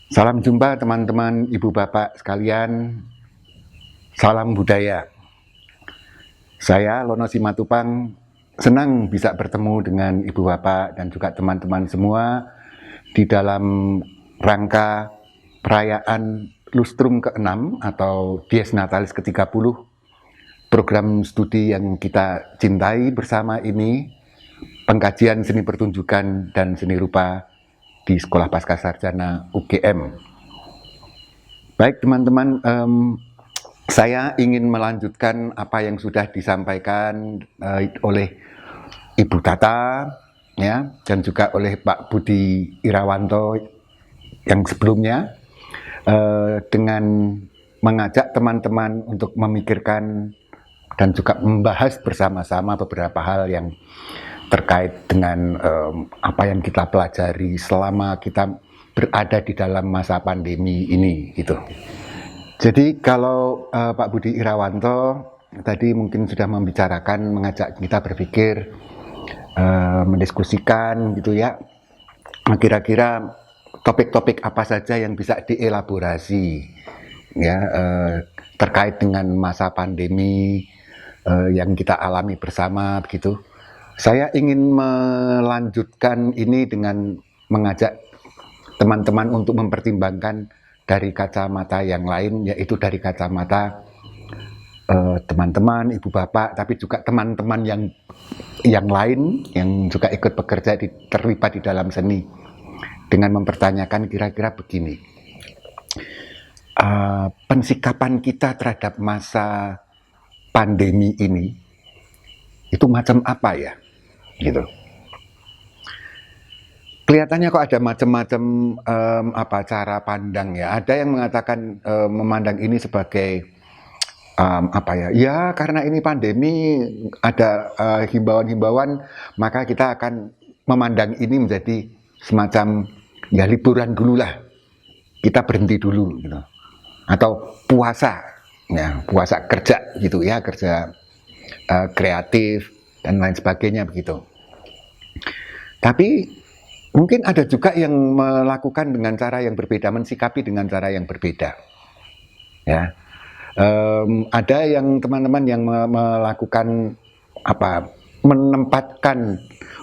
Salam jumpa teman-teman ibu bapak sekalian, salam budaya. Saya Lono Simatupang senang bisa bertemu dengan ibu bapak dan juga teman-teman semua di dalam rangka perayaan Lustrum ke-6 atau Dies Natalis ke-30, program studi yang kita cintai bersama ini, pengkajian seni pertunjukan dan seni rupa di Sekolah Pascasarjana UGM. Baik teman-teman, saya ingin melanjutkan apa yang sudah disampaikan oleh Ibu Tata, ya, dan juga oleh Pak Budi Irawanto yang sebelumnya, dengan mengajak teman-teman untuk memikirkan dan juga membahas bersama-sama beberapa hal yang terkait dengan apa yang kita pelajari selama kita berada di dalam masa pandemi ini, gitu. Jadi kalau Pak Budi Irawanto tadi mungkin sudah membicarakan, mengajak kita berpikir, mendiskusikan gitu ya, kira-kira topik-topik apa saja yang bisa dielaborasi ya terkait dengan masa pandemi yang kita alami bersama begitu. Saya ingin melanjutkan ini dengan mengajak teman-teman untuk mempertimbangkan dari kacamata yang lain, yaitu dari kacamata teman-teman, ibu bapak, tapi juga teman-teman yang lain yang juga ikut bekerja terlibat di dalam seni, dengan mempertanyakan kira-kira begini, pensikapan kita terhadap masa pandemi ini itu macam apa ya, gitu. Kelihatannya kok ada macam-macam cara pandang ya. Ada yang mengatakan memandang ini sebagai ya karena ini pandemi ada himbauan-himbauan, maka kita akan memandang ini menjadi semacam ya liburan dulu lah, kita berhenti dulu gitu, atau puasa ya, puasa kerja gitu ya, kerja kreatif dan lain sebagainya begitu. Tapi mungkin ada juga yang melakukan dengan cara yang berbeda, mensikapi dengan cara yang berbeda ya. Ada yang teman-teman yang melakukan menempatkan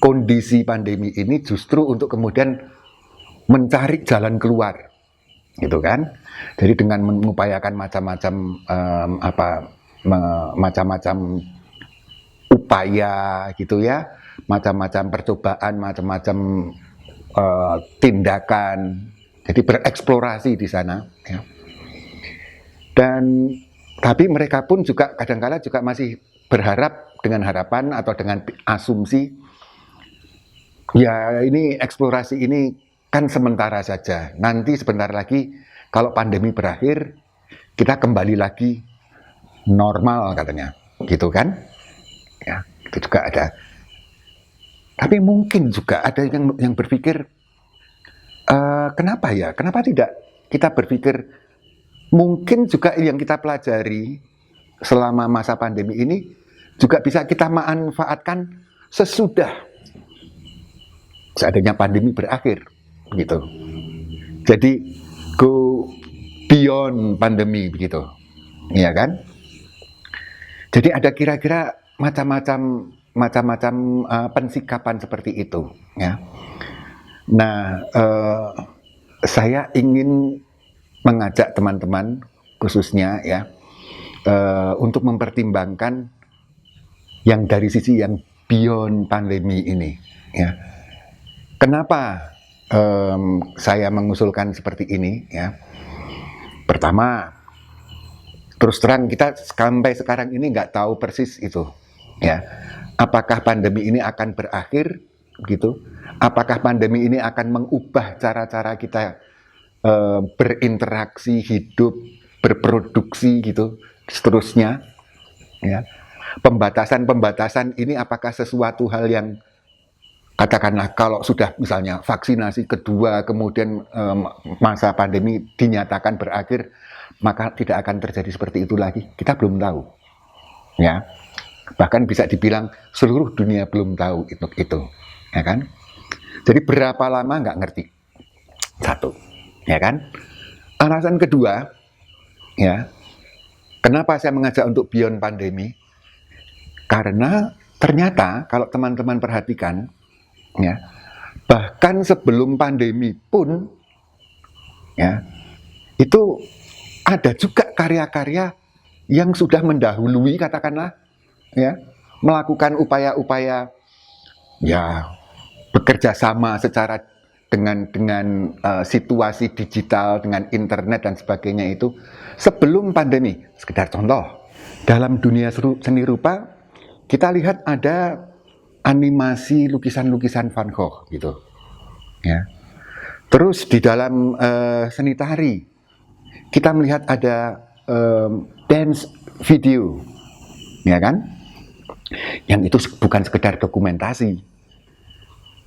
kondisi pandemi ini justru untuk kemudian mencari jalan keluar, gitu kan? Jadi dengan mengupayakan macam-macam macam-macam upaya, gitu ya, macam-macam percobaan, macam-macam tindakan. Jadi bereksplorasi di sana, ya. Dan tapi mereka pun juga kadang-kala juga masih berharap dengan harapan atau dengan asumsi, ya ini eksplorasi ini kan sementara saja. Nanti sebentar lagi kalau pandemi berakhir, kita kembali lagi normal katanya, gitu kan? Ya, itu juga ada. Tapi mungkin juga ada yang berpikir, kenapa ya? Kenapa tidak kita berpikir mungkin juga yang kita pelajari selama masa pandemi ini juga bisa kita manfaatkan sesudah seandainya pandemi berakhir, gitu. Jadi go beyond pandemi begitu, ya kan? Jadi ada kira-kira macam-macam pensikapan seperti itu, ya. Nah, saya ingin mengajak teman-teman khususnya ya untuk mempertimbangkan yang dari sisi yang beyond pandemi ini ya. Kenapa saya mengusulkan seperti ini ya? Pertama, terus terang kita sampai sekarang ini nggak tahu persis itu ya. Apakah pandemi ini akan berakhir gitu? Apakah pandemi ini akan mengubah cara-cara kita berinteraksi, hidup, berproduksi gitu, seterusnya ya. Pembatasan-pembatasan ini apakah sesuatu hal yang katakanlah kalau sudah misalnya vaksinasi kedua kemudian masa pandemi dinyatakan berakhir, maka tidak akan terjadi seperti itu lagi. Kita belum tahu ya. Bahkan bisa dibilang seluruh dunia belum tahu itu ya kan. Jadi berapa lama nggak ngerti. Satu. ya kan? Alasan kedua, ya, kenapa saya mengajak untuk beyond pandemi? Karena ternyata kalau teman-teman perhatikan, ya, bahkan sebelum pandemi pun, ya, itu ada juga karya-karya yang sudah mendahului, katakanlah, ya, melakukan upaya-upaya, ya, bekerja sama secara dengan situasi digital, dengan internet dan sebagainya itu sebelum pandemi. Sekedar contoh, dalam dunia seni rupa kita lihat ada animasi lukisan-lukisan Van Gogh gitu, ya. Terus di dalam seni tari kita melihat ada dance video, ya kan? Yang itu bukan sekedar dokumentasi.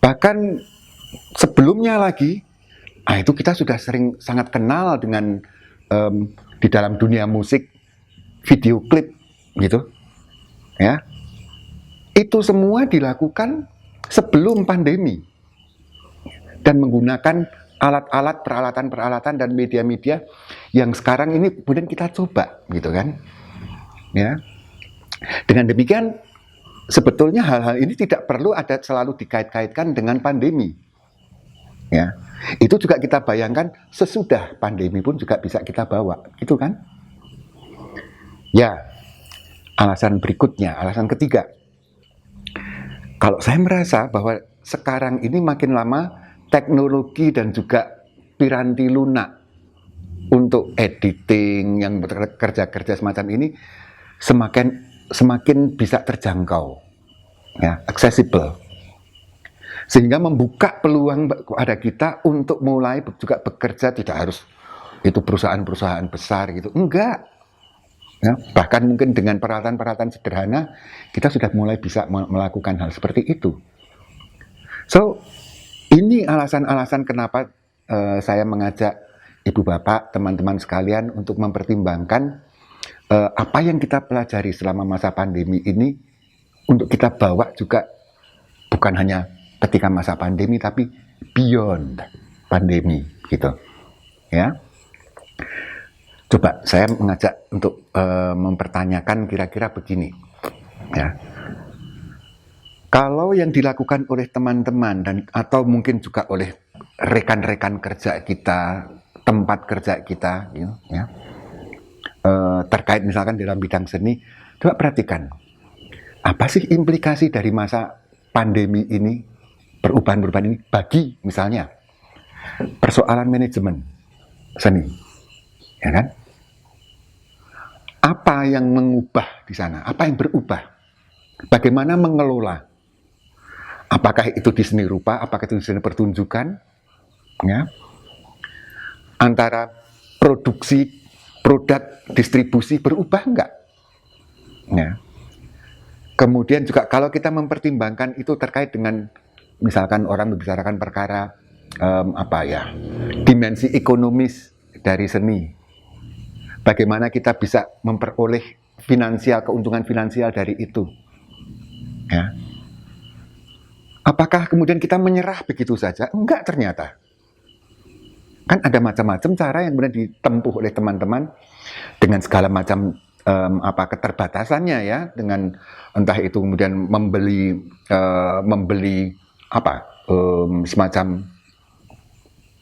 Bahkan sebelumnya lagi, itu kita sudah sering sangat kenal dengan di dalam dunia musik, video klip, gitu, ya. Itu semua dilakukan sebelum pandemi dan menggunakan alat-alat, peralatan-peralatan dan media-media yang sekarang ini kemudian kita coba, gitu kan, ya. Dengan demikian, sebetulnya hal-hal ini tidak perlu ada selalu dikait-kaitkan dengan pandemi, ya. Itu juga kita bayangkan sesudah pandemi pun juga bisa kita bawa, gitu kan? Ya, alasan berikutnya, alasan ketiga. Kalau saya merasa bahwa sekarang ini makin lama teknologi dan juga piranti lunak untuk editing yang kerja-kerja semacam ini semakin bisa terjangkau, ya, accessible, sehingga membuka peluang kepada kita untuk mulai juga bekerja. Tidak harus itu perusahaan-perusahaan besar gitu, enggak, ya, bahkan mungkin dengan peralatan-peralatan sederhana kita sudah mulai bisa melakukan hal seperti itu. So, ini alasan-alasan kenapa saya mengajak ibu bapak, teman-teman sekalian untuk mempertimbangkan apa yang kita pelajari selama masa pandemi ini untuk kita bawa juga bukan hanya ketika masa pandemi tapi beyond pandemi, gitu, ya. Coba saya mengajak untuk mempertanyakan kira-kira begini, ya. Kalau yang dilakukan oleh teman-teman dan atau mungkin juga oleh rekan-rekan kerja kita, tempat kerja kita, ya, terkait misalkan dalam bidang seni, coba perhatikan, apa sih implikasi dari masa pandemi ini, perubahan-perubahan ini bagi misalnya persoalan manajemen seni, ya kan? Apa yang mengubah di sana? Apa yang berubah? Bagaimana mengelola? Apakah itu di seni rupa? Apakah itu di seni pertunjukan? Ya. Antara produksi, produk, distribusi berubah enggak? Ya. Kemudian juga kalau kita mempertimbangkan itu terkait dengan misalkan orang membicarakan perkara dimensi ekonomis dari seni. Bagaimana kita bisa memperoleh keuntungan finansial dari itu, ya. Apakah kemudian kita menyerah begitu saja? Enggak, ternyata. Kan ada macam-macam cara yang kemudian ditempuh oleh teman-teman dengan segala macam keterbatasannya, ya, dengan entah itu kemudian membeli semacam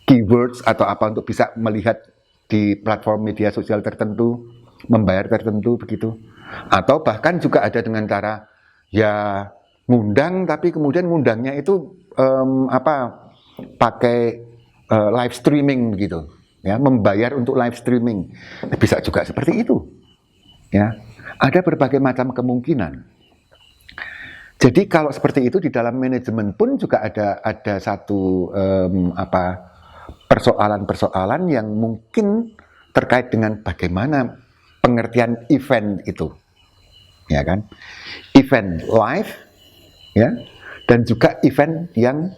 keywords atau apa untuk bisa melihat di platform media sosial tertentu, membayar tertentu begitu. Atau bahkan juga ada dengan cara ya ngundang, tapi kemudian ngundangnya itu pakai live streaming begitu, ya, membayar untuk live streaming. Bisa juga seperti itu, ya. Ada berbagai macam kemungkinan. Jadi kalau seperti itu di dalam manajemen pun juga ada satu persoalan-persoalan yang mungkin terkait dengan bagaimana pengertian event itu, ya kan? Event live, ya, dan juga event yang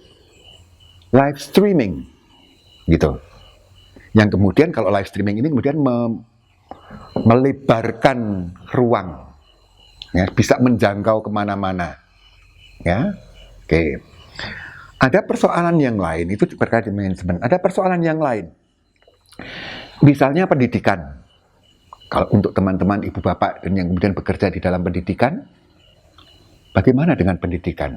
live streaming, gitu. Yang kemudian kalau live streaming ini kemudian melebarkan ruang, ya, bisa menjangkau kemana-mana, ya. Oke. Ada persoalan yang lain, itu berkait dengan manajemen. Ada persoalan yang lain. Misalnya pendidikan. Kalau untuk teman-teman ibu bapak dan yang kemudian bekerja di dalam pendidikan, bagaimana dengan pendidikan?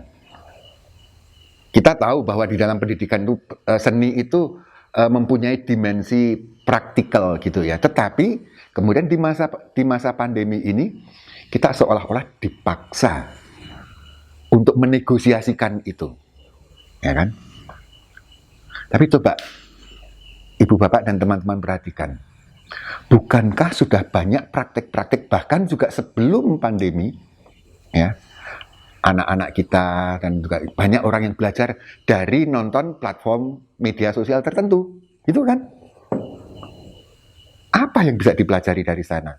Kita tahu bahwa di dalam pendidikan itu seni itu mempunyai dimensi praktikal gitu ya. Tetapi kemudian di masa pandemi ini kita seolah-olah dipaksa untuk menegosiasikan itu, ya kan? Tapi coba ibu bapak dan teman-teman perhatikan, bukankah sudah banyak praktek-praktek bahkan juga sebelum pandemi, ya, anak-anak kita dan juga banyak orang yang belajar dari nonton platform media sosial tertentu, gitu kan? Apa yang bisa dipelajari dari sana?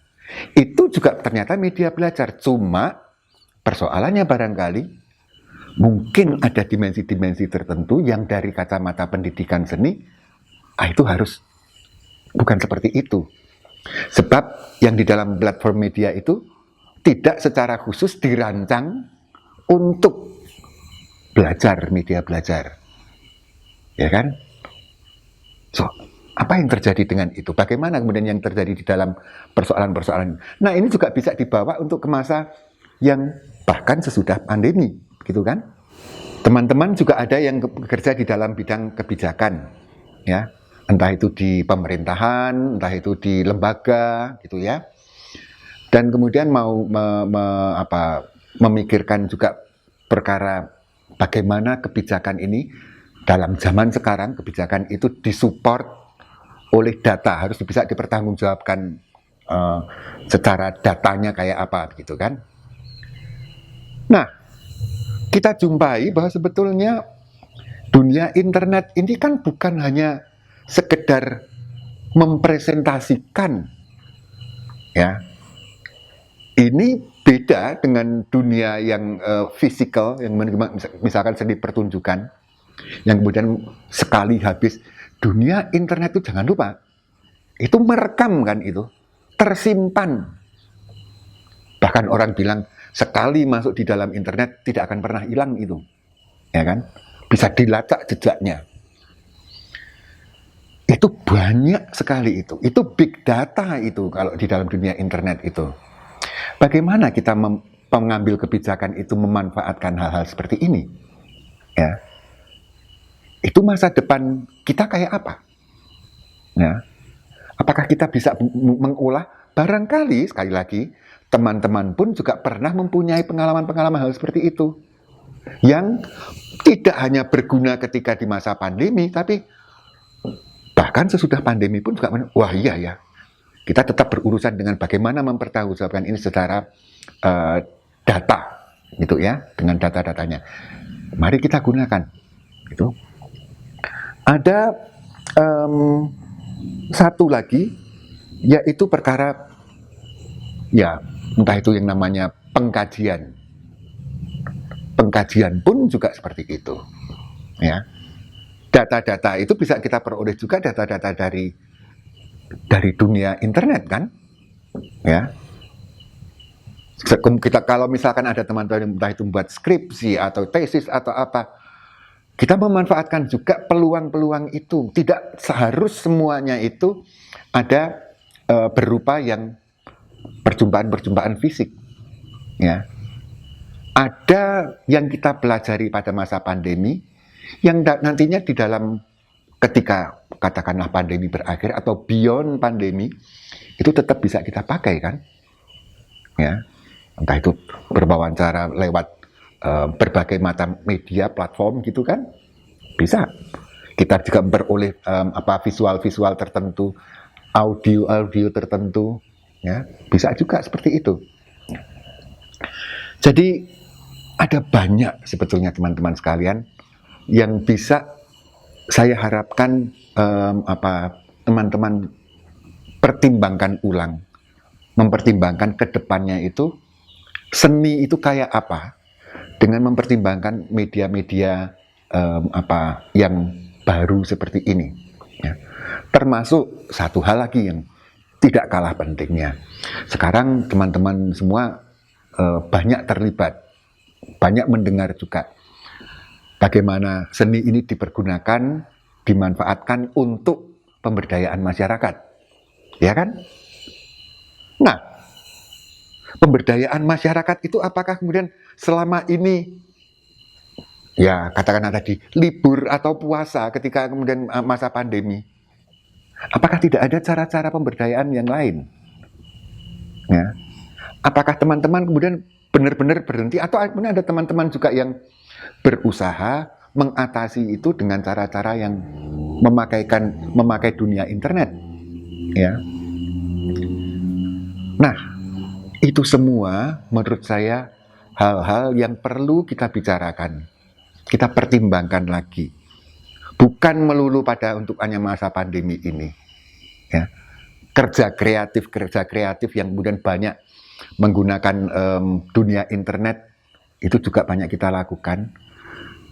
Itu juga ternyata media belajar, cuma persoalannya barangkali mungkin ada dimensi-dimensi tertentu yang dari kacamata pendidikan seni, itu harus bukan seperti itu. Sebab yang di dalam platform media itu tidak secara khusus dirancang untuk belajar, media belajar. Ya kan? So, apa yang terjadi dengan itu? Bagaimana kemudian yang terjadi di dalam persoalan-persoalan? Nah, ini juga bisa dibawa untuk ke masa yang bahkan sesudah pandemi, gitu kan? Teman-teman juga ada yang bekerja di dalam bidang kebijakan, ya, entah itu di pemerintahan, entah itu di lembaga, gitu ya. Dan kemudian mau memikirkan juga perkara bagaimana kebijakan ini dalam zaman sekarang, kebijakan itu disupport oleh data, harus bisa dipertanggungjawabkan secara datanya kayak apa, gitu kan. Nah, kita jumpai bahwa sebetulnya dunia internet ini kan bukan hanya sekedar mempresentasikan, ya. Ini beda dengan dunia yang fisikal, yang misalkan seni pertunjukan, yang kemudian sekali habis. Dunia internet itu jangan lupa, itu merekam kan, itu tersimpan. Bahkan orang bilang sekali masuk di dalam internet tidak akan pernah hilang itu, ya kan? Bisa dilacak jejaknya. Itu banyak sekali itu big data itu kalau di dalam dunia internet itu. Bagaimana kita mengambil kebijakan itu memanfaatkan hal-hal seperti ini? Ya, itu masa depan kita kayak apa? Ya, apakah kita bisa mengolah? Barangkali sekali lagi teman-teman pun juga pernah mempunyai pengalaman-pengalaman hal seperti itu, yang tidak hanya berguna ketika di masa pandemi, tapi bahkan sesudah pandemi pun juga, wah iya ya, kita tetap berurusan dengan bagaimana mempertanggungjawabkan ini secara data, gitu ya, dengan data-datanya. Mari kita gunakan, gitu. Ada satu lagi, yaitu perkara, ya, entah itu yang namanya pengkajian. Pengkajian pun juga seperti itu, ya. Data-data itu bisa kita peroleh juga data-data dari dunia internet kan, ya. Kita kalau misalkan ada teman-teman entah itu membuat skripsi atau tesis atau apa, kita memanfaatkan juga peluang-peluang itu. Tidak seharus semuanya itu ada berupa yang perjumpaan-perjumpaan fisik, ya. Ada yang kita pelajari pada masa pandemi yang nantinya di dalam, ketika katakanlah pandemi berakhir atau beyond pandemi, itu tetap bisa kita pakai kan, ya. Entah itu berwawancara lewat berbagai macam media platform gitu kan, bisa. Kita juga memperoleh visual-visual tertentu, audio tertentu, ya, bisa juga seperti itu. Jadi ada banyak sebetulnya teman-teman sekalian yang bisa saya harapkan teman-teman pertimbangkan ulang, mempertimbangkan ke depannya itu seni itu kayak apa, dengan mempertimbangkan media-media yang baru seperti ini, ya. Termasuk satu hal lagi yang tidak kalah pentingnya. Sekarang teman-teman semua banyak terlibat, banyak mendengar juga bagaimana seni ini dipergunakan, dimanfaatkan untuk pemberdayaan masyarakat. Ya kan? Nah, pemberdayaan masyarakat itu apakah kemudian selama ini, ya katakanlah tadi, libur atau puasa ketika kemudian masa pandemi, apakah tidak ada cara-cara pemberdayaan yang lain? Ya. Apakah teman-teman kemudian benar-benar berhenti, atau ada teman-teman juga yang berusaha mengatasi itu dengan cara-cara yang memakai dunia internet, ya. Nah, itu semua menurut saya hal-hal yang perlu kita bicarakan, kita pertimbangkan lagi, bukan melulu pada untuk hanya masa pandemi ini, ya. Kerja kreatif yang kemudian banyak menggunakan dunia internet itu juga banyak kita lakukan.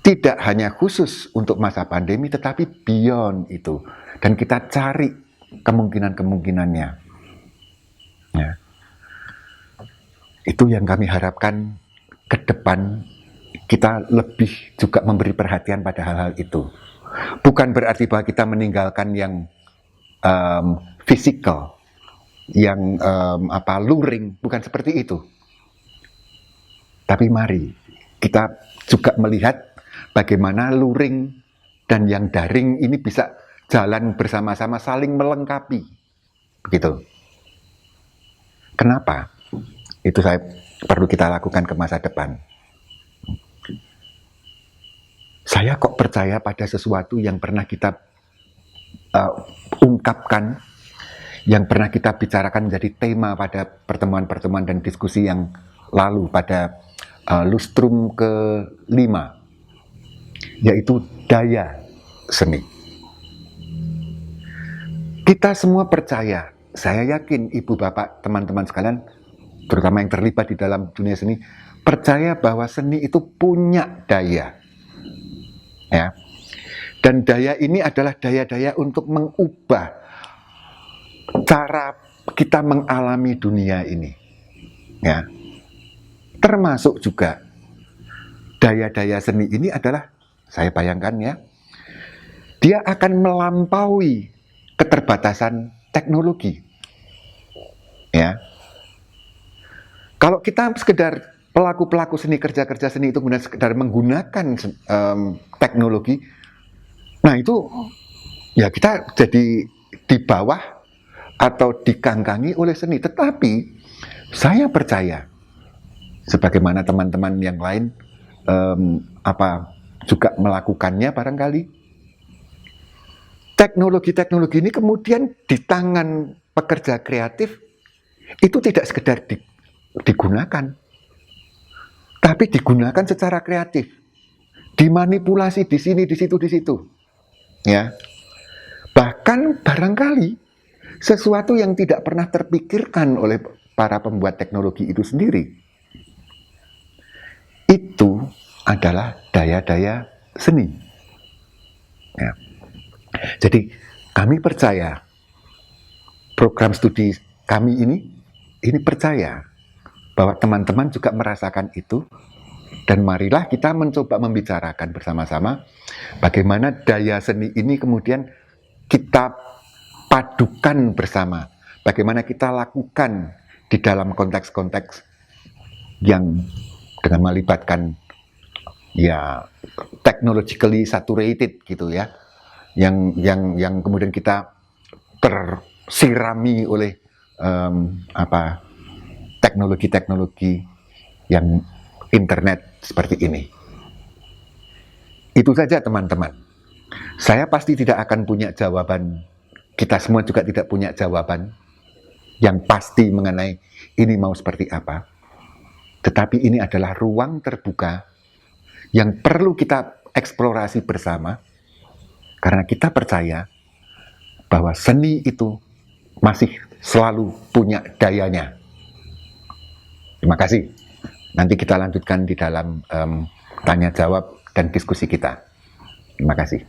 Tidak hanya khusus untuk masa pandemi, tetapi beyond itu. Dan kita cari kemungkinan-kemungkinannya. Ya. Itu yang kami harapkan ke depan, kita lebih juga memberi perhatian pada hal-hal itu. Bukan berarti bahwa kita meninggalkan yang fisikal, yang luring, bukan seperti itu. Tapi mari kita juga melihat bagaimana luring dan yang daring ini bisa jalan bersama-sama, saling melengkapi. Begitu. Kenapa? Itu perlu kita lakukan ke masa depan. Saya kok percaya pada sesuatu yang pernah kita ungkapkan, yang pernah kita bicarakan menjadi tema pada pertemuan-pertemuan dan diskusi yang lalu pada lustrum ke-5, yaitu daya seni. Kita semua percaya, saya yakin ibu bapak, teman-teman sekalian, terutama yang terlibat di dalam dunia seni, percaya bahwa seni itu punya daya. Ya. Dan daya ini adalah daya-daya untuk mengubah cara kita mengalami dunia ini. Ya. Termasuk juga daya-daya seni ini adalah, saya bayangkan ya, dia akan melampaui keterbatasan teknologi. Ya. Kalau kita sekedar pelaku-pelaku seni, kerja-kerja seni itu kemudian sekedar menggunakan teknologi, nah itu ya kita jadi di bawah atau dikangkangi oleh seni. Tetapi saya percaya, sebagaimana teman-teman yang lain juga melakukannya barangkali, teknologi-teknologi ini kemudian di tangan pekerja kreatif itu tidak sekedar digunakan, tapi digunakan secara kreatif, dimanipulasi di sini, di situ, ya. Bahkan barangkali sesuatu yang tidak pernah terpikirkan oleh para pembuat teknologi itu sendiri, itu adalah daya-daya seni. Ya. Jadi kami percaya, program studi kami ini percaya bahwa teman-teman juga merasakan itu, dan marilah kita mencoba membicarakan bersama-sama bagaimana daya seni ini kemudian kita padukan bersama, bagaimana kita lakukan di dalam konteks-konteks yang dengan melibatkan ya technologically saturated gitu ya, yang kemudian kita tersirami oleh teknologi-teknologi yang internet seperti ini. Itu saja teman-teman. Saya pasti tidak akan punya jawaban, kita semua juga tidak punya jawaban yang pasti mengenai ini mau seperti apa. Tetapi ini adalah ruang terbuka yang perlu kita eksplorasi bersama, karena kita percaya bahwa seni itu masih selalu punya dayanya. Terima kasih. Nanti kita lanjutkan di dalam tanya jawab dan diskusi kita. Terima kasih.